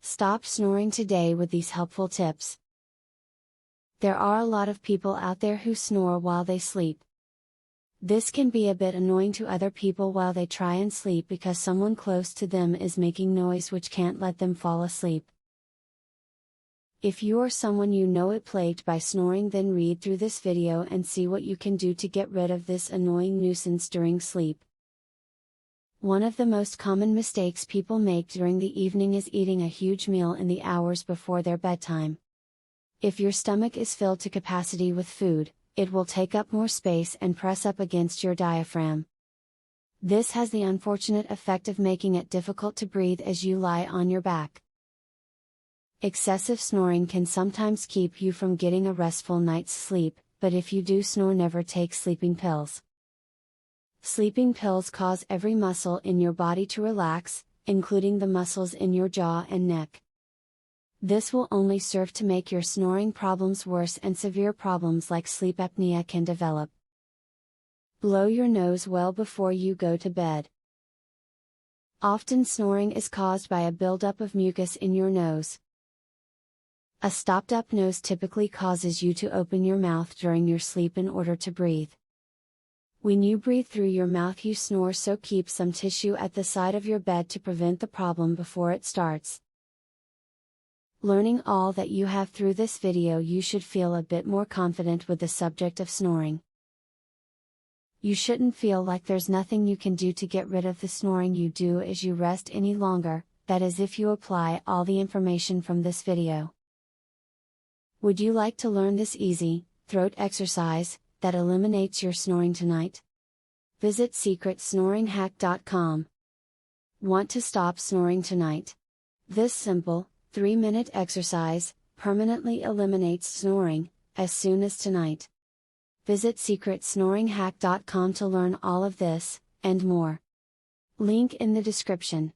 Stop snoring today with these helpful tips. There are a lot of people out there who snore while they sleep. This can be a bit annoying to other people while they try and sleep because someone close to them is making noise which can't let them fall asleep. If you or someone you know is plagued by snoring, then read through this video and see what you can do to get rid of this annoying nuisance during sleep. One of the most common mistakes people make during the evening is eating a huge meal in the hours before their bedtime. If your stomach is filled to capacity with food, it will take up more space and press up against your diaphragm. This has the unfortunate effect of making it difficult to breathe as you lie on your back. Excessive snoring can sometimes keep you from getting a restful night's sleep, but if you do snore, never take sleeping pills. Sleeping pills cause every muscle in your body to relax, including the muscles in your jaw and neck. This will only serve to make your snoring problems worse, and severe problems like sleep apnea can develop. Blow your nose well before you go to bed. Often snoring is caused by a buildup of mucus in your nose. A stopped-up nose typically causes you to open your mouth during your sleep in order to breathe. When you breathe through your mouth, you snore, so keep some tissue at the side of your bed to prevent the problem before it starts. Learning all that you have through this video, you should feel a bit more confident with the subject of snoring. You shouldn't feel like there's nothing you can do to get rid of the snoring you do as you rest any longer, that is, if you apply all the information from this video. Would you like to learn this easy, throat exercise, that eliminates your snoring tonight? Visit secretsnoringhack.com. Want to stop snoring tonight? This simple, 3-minute exercise, permanently eliminates snoring, as soon as tonight. Visit secretsnoringhack.com to learn all of this, and more. Link in the description.